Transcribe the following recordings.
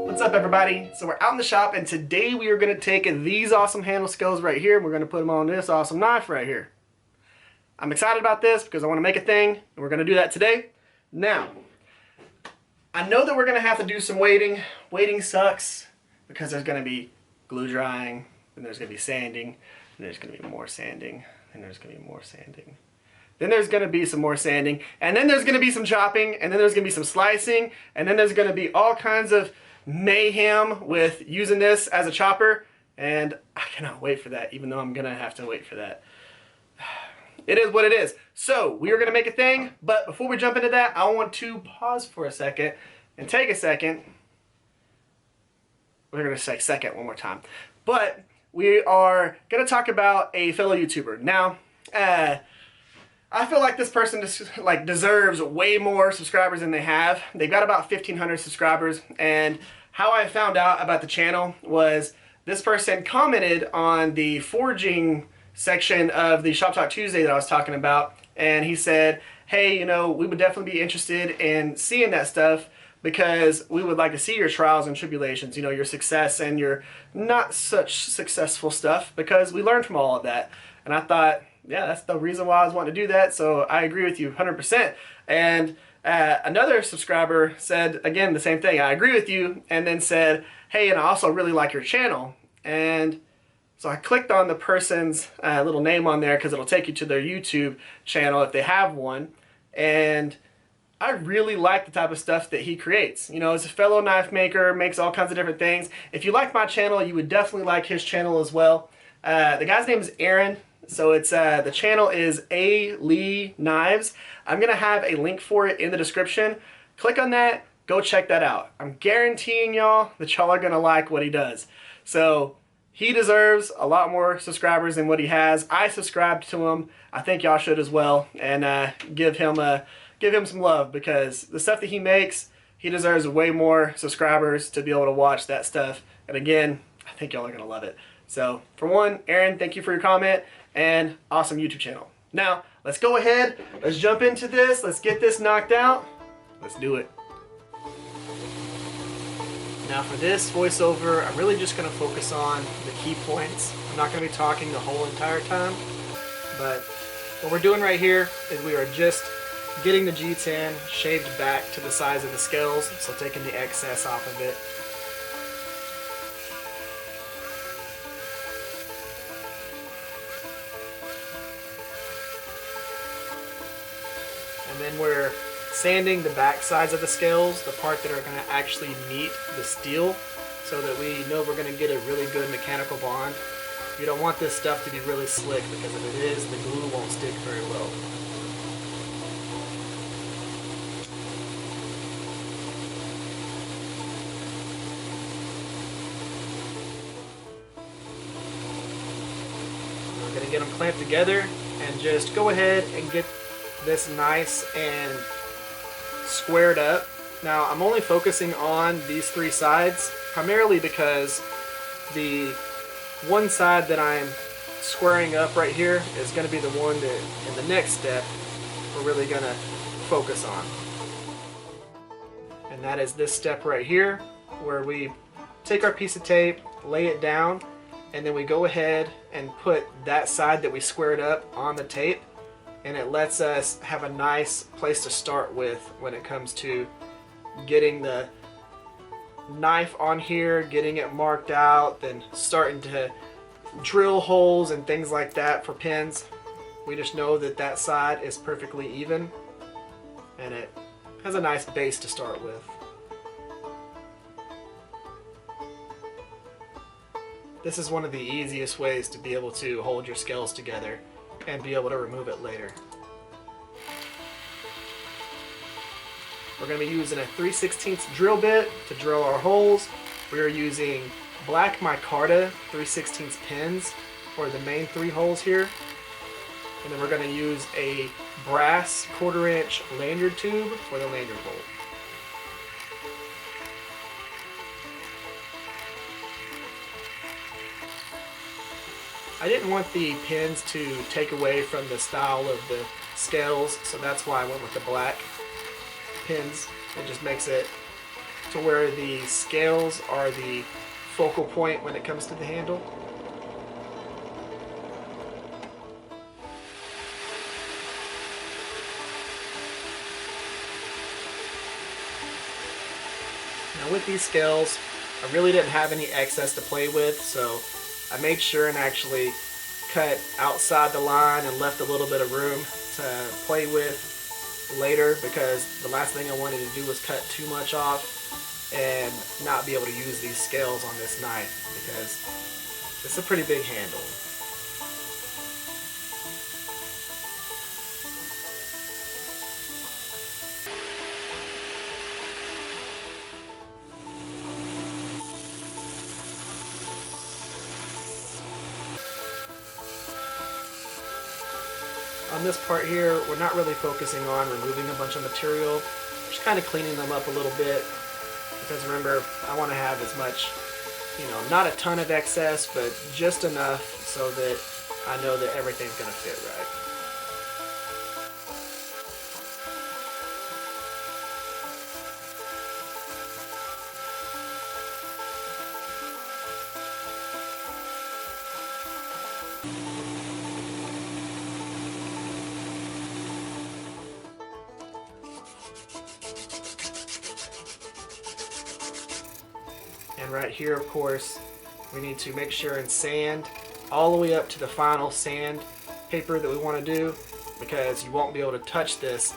What's up, everybody? So we're out in the shop, and today we are going to take these awesome handle scales right here and we're going to put them on this awesome knife right here. I'm excited about this because I want to make a thing, and we're going to do that today. Now, I know that we're going to have to do some waiting. Waiting sucks because there's going to be glue drying, then there's going to be sanding, and there's going to be more sanding, and there's going to be more sanding. Then there's going to be some more sanding, and then there's going to be some chopping, and then there's going to be some slicing, and then there's going to be all kinds of mayhem with using this as a chopper, and I cannot wait for that, even though I'm going to have to wait for that. It is what it is. So, we are going to make a thing, but before we jump into that, I want to pause for a second and take a second. We're going to say second one more time. But we are going to talk about a fellow YouTuber. Now, I feel like this person deserves way more subscribers than they have. They've got about 1,500 subscribers, and how I found out about the channel was this person commented on the forging section of the Shop Talk Tuesday that I was talking about, and he said, hey, you know, we would definitely be interested in seeing that stuff because we would like to see your trials and tribulations, you know, your success and your not such successful stuff, because we learned from all of that. And I thought, yeah, that's the reason why I was wanting to do that, so I agree with you 100%. And another subscriber said, again, the same thing, I agree with you, and then said, hey, and I also really like your channel. And so I clicked on the person's little name on there because it'll take you to their YouTube channel if they have one. And I really like the type of stuff that he creates. You know, as a fellow knife maker, makes all kinds of different things. If you like my channel, you would definitely like his channel as well. The guy's name is Airin. So it's the channel is A Lee Knives. I'm gonna have a link for it in the description. Click on that, go check that out. I'm guaranteeing y'all that y'all are gonna like what he does. So he deserves a lot more subscribers than what he has. I subscribed to him. I think y'all should as well, and give him some love, because the stuff that he makes, he deserves way more subscribers to be able to watch that stuff. And again, I think y'all are gonna love it. So for one, Airin, thank you for your comment, and awesome YouTube channel. Now, let's go ahead, let's jump into this, let's get this knocked out. Let's do it. Now for this voiceover, I'm really just going to focus on the key points. I'm not going to be talking the whole entire time, but what we're doing right here is we are just getting the G10 shaved back to the size of the scales, so taking the excess off of it. And then we're sanding the back sides of the scales, the part that are going to actually meet the steel, so that we know we're going to get a really good mechanical bond. You don't want this stuff to be really slick, because if it is, the glue won't stick very well. We're going to get them clamped together and just go ahead and get this nice and squared up. Now I'm only focusing on these three sides primarily because the one side that I'm squaring up right here is going to be the one that in the next step we're really going to focus on. And that is this step right here, where we take our piece of tape, lay it down, and then we go ahead and put that side that we squared up on the tape. And it lets us have a nice place to start with when it comes to getting the knife on here, getting it marked out, then starting to drill holes and things like that for pins. We just know that that side is perfectly even, and it has a nice base to start with. This is one of the easiest ways to be able to hold your scales together and be able to remove it later. We're going to be using a 3/16 drill bit to drill our holes. We are using black micarta 3/16 pins for the main 3 holes here. And then we're going to use a brass 1/4 inch lanyard tube for the lanyard hole. I didn't want the pins to take away from the style of the scales, so that's why I went with the black pins. It just makes it to where the scales are the focal point when it comes to the handle. Now with these scales, I really didn't have any excess to play with, so I made sure and actually cut outside the line and left a little bit of room to play with later, because the last thing I wanted to do was cut too much off and not be able to use these scales on this knife, because it's a pretty big handle. On this part here, we're not really focusing on removing a bunch of material, just kind of cleaning them up a little bit, because remember, I want to have as much, not a ton of excess, but just enough so that I know that everything's going to fit right. And right here, of course, we need to make sure and sand all the way up to the final sand paper that we want to do, because you won't be able to touch this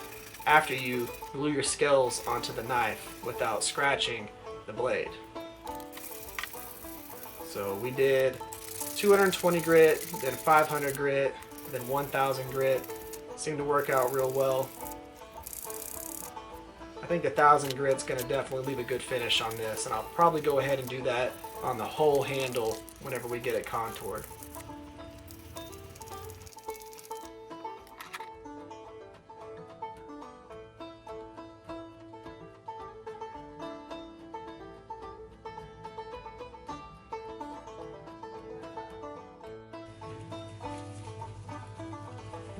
after you glue your scales onto the knife without scratching the blade. So we did 220 grit, then 500 grit, then 1000 grit. Seemed to work out real well. I think 1000 grit's going to definitely leave a good finish on this, and I'll probably go ahead and do that on the whole handle whenever we get it contoured.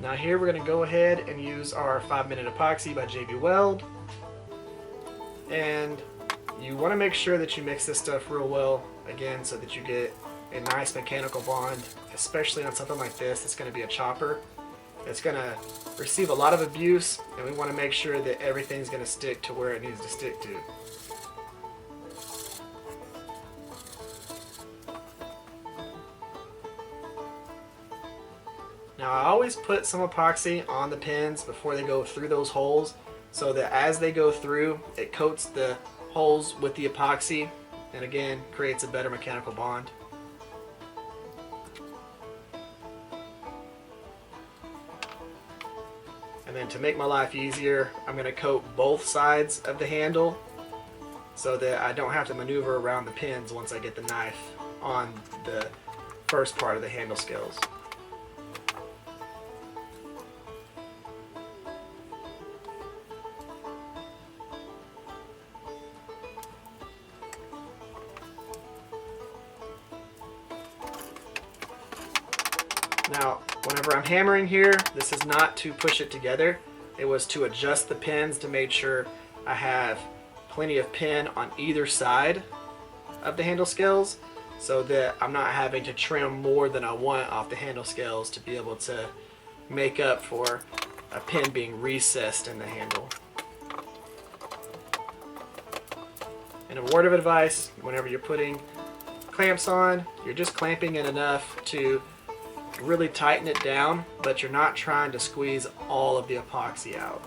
Now here we're going to go ahead and use our 5-minute epoxy by JB Weld. And you want to make sure that you mix this stuff real well, again, so that you get a nice mechanical bond, especially on something like this. It's going to be a chopper. It's going to receive a lot of abuse, and we want to make sure that everything's going to stick to where it needs to stick to. Now I always put some epoxy on the pins before they go through those holes, so that as they go through, it coats the holes with the epoxy, and again, creates a better mechanical bond. And then to make my life easier, I'm going to coat both sides of the handle so that I don't have to maneuver around the pins once I get the knife on the first part of the handle scales. Now, whenever I'm hammering here, this is not to push it together. It was to adjust the pins to make sure I have plenty of pin on either side of the handle scales, so that I'm not having to trim more than I want off the handle scales to be able to make up for a pin being recessed in the handle. And a word of advice, whenever you're putting clamps on, you're just clamping it enough to really tighten it down, but you're not trying to squeeze all of the epoxy out.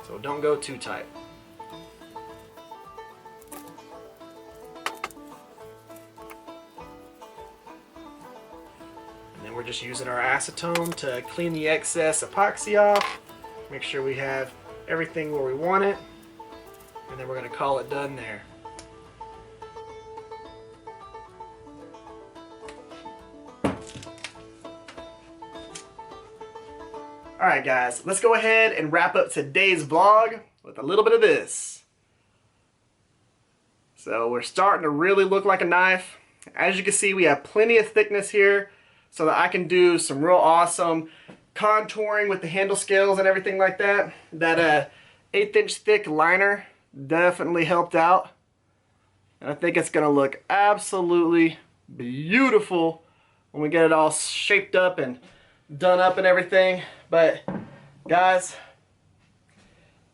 So don't go too tight. And then we're just using our acetone to clean the excess epoxy off, make sure we have everything where we want it, and then we're going to call it done there. Alright guys, let's go ahead and wrap up today's vlog with a little bit of this. So we're starting to really look like a knife. As you can see, we have plenty of thickness here so that I can do some real awesome contouring with the handle scales and everything like that. That 1/8 inch thick liner definitely helped out. And I think it's going to look absolutely beautiful when we get it all shaped up and done up and everything. But guys,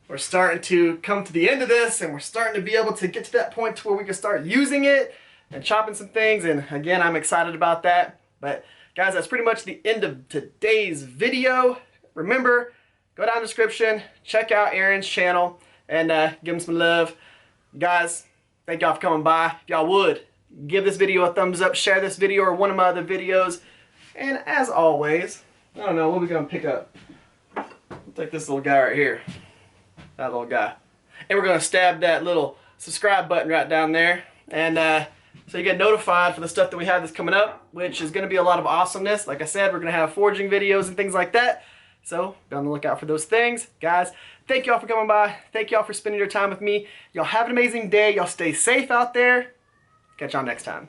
we're starting to come to the end of this, and we're starting to be able to get to that point to where we can start using it and chopping some things. And again, I'm excited about that. But guys, that's pretty much the end of today's video. Remember, go down in the description, check out Airin's channel, and give him some love. Guys, thank y'all for coming by. If y'all would, give this video a thumbs up, share this video or one of my other videos. And as always, I don't know, what are we going to pick up? We'll take this little guy right here. That little guy. And we're going to stab that little subscribe button right down there. And so you get notified for the stuff that we have that's coming up, which is going to be a lot of awesomeness. Like I said, we're going to have forging videos and things like that. So be on the lookout for those things. Guys, thank y'all for coming by. Thank y'all for spending your time with me. Y'all have an amazing day. Y'all stay safe out there. Catch y'all next time.